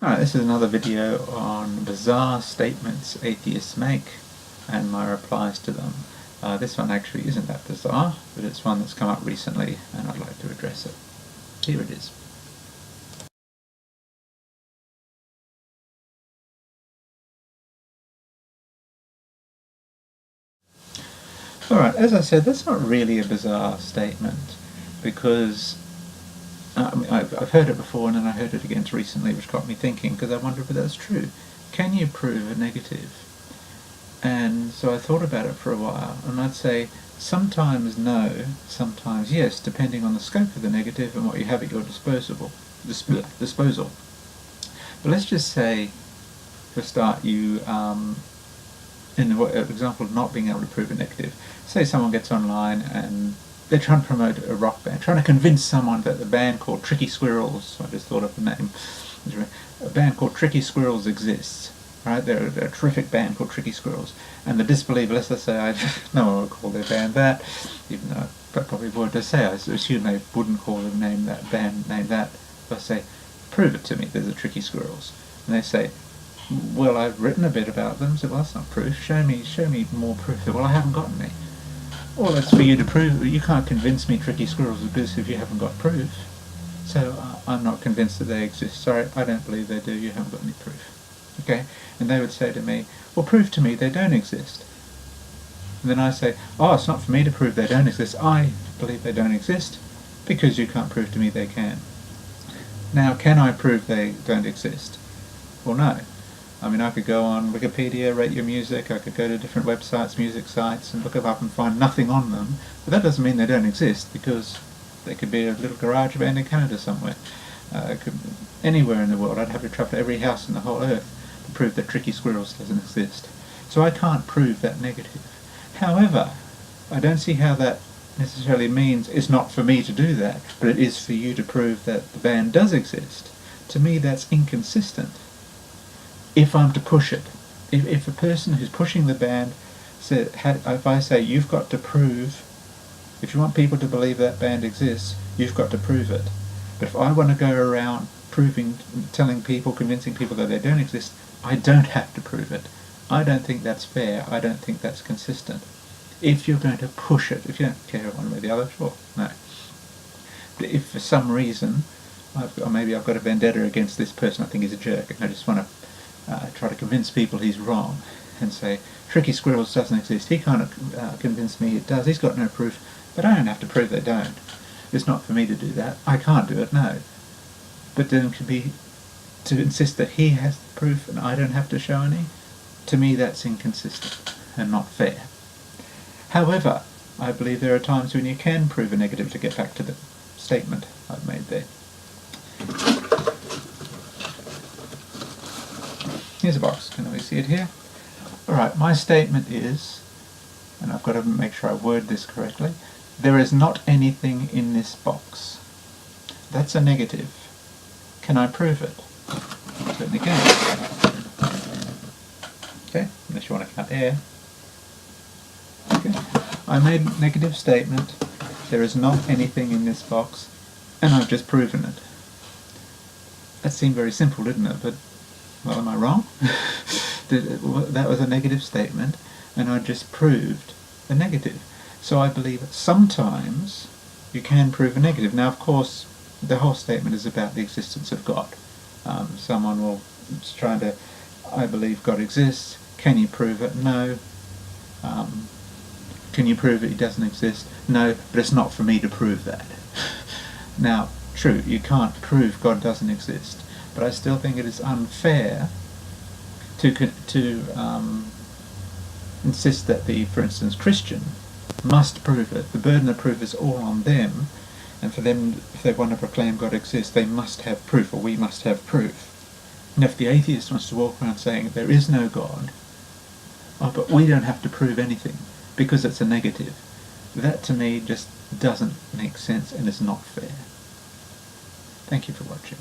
Alright, this is another video on bizarre statements atheists make and my replies to them. This one actually isn't that bizarre, but it's one that's come up recently and I'd like to address it. Here it is. Alright, as I said, that's not really a bizarre statement because I've heard it before and then I heard it again recently, which got me thinking, because I wondered if that's true. Can you prove a negative? And so I thought about it for a while, and I'd say sometimes no, sometimes yes, depending on the scope of the negative and what you have at your disposal. But let's just say, for a start, you, in the example of not being able to prove a negative, say someone gets online and they're trying to promote a rock band, trying to convince someone that the band called Tricky Squirrels, I just thought of the name, a band called Tricky Squirrels exists. Right? They're a terrific band called Tricky Squirrels. And the disbeliever, let's just say, no one would call their band that, even though I probably would to say, I assume they wouldn't call the band name that. But I say, prove it to me, there's a Tricky Squirrels. And they say, well, I've written a bit about them. So, well, that's not proof. Show me more proof. Well, I haven't got any. Well, that's for you to prove. You can't convince me Tricky Squirrels exist if you haven't got proof. So I'm not convinced that they exist. Sorry, I don't believe they do. You haven't got any proof. Okay? And they would say to me, well, prove to me they don't exist. And then I say, oh, it's not for me to prove they don't exist. I believe they don't exist because you can't prove to me they can. Now, can I prove they don't exist? Well, no. I mean, I could go on Wikipedia, rate your music, I could go to different websites, music sites, and look them up and find nothing on them. But that doesn't mean they don't exist, because they could be a little garage band in Canada somewhere. It could be anywhere in the world. I'd have to travel to every house in the whole earth to prove that Tricky Squirrels doesn't exist. So I can't prove that negative. However, I don't see how that necessarily means it's not for me to do that, but it is for you to prove that the band does exist. To me, that's inconsistent. If I'm to push it, if a person who's pushing the band said, if I say you've got to prove, if you want people to believe that band exists, you've got to prove it. But if I want to go around telling people, convincing people that they don't exist, I don't have to prove it. I don't think that's fair. I don't think that's consistent. If you're going to push it, if you don't care one way or the other, sure, no. But if for some reason, maybe I've got a vendetta against this person, I think he's a jerk, and I just want to try to convince people he's wrong, and say, Tricky Squirrels doesn't exist, he can't convince me it does, he's got no proof, but I don't have to prove they don't. It's not for me to do that. I can't do it, no. But then to insist that he has the proof and I don't have to show any, to me that's inconsistent and not fair. However, I believe there are times when you can prove a negative, to get back to the statement I've made there. Here's a box. Can we see it here? Alright, my statement is, and I've got to make sure I word this correctly, there is not anything in this box. That's a negative. Can I prove it? Certainly can. Okay, unless you want to count air. Okay, I made a negative statement. There is not anything in this box, and I've just proven it. That seemed very simple, didn't it? But, well, am I wrong? That was a negative statement, and I just proved a negative. So I believe that sometimes you can prove a negative. Now, of course, the whole statement is about the existence of God. Someone will try to, I believe God exists. Can you prove it? No. Can you prove it? He doesn't exist? No, but it's not for me to prove that. Now, true, you can't prove God doesn't exist, but I still think it is unfair to insist that the, for instance, Christian must prove it. The burden of proof is all on them, and for them, if they want to proclaim God exists, they must have proof, or we must have proof. And if the atheist wants to walk around saying there is no God, oh, but we don't have to prove anything because it's a negative, that to me just doesn't make sense and is not fair. Thank you for watching.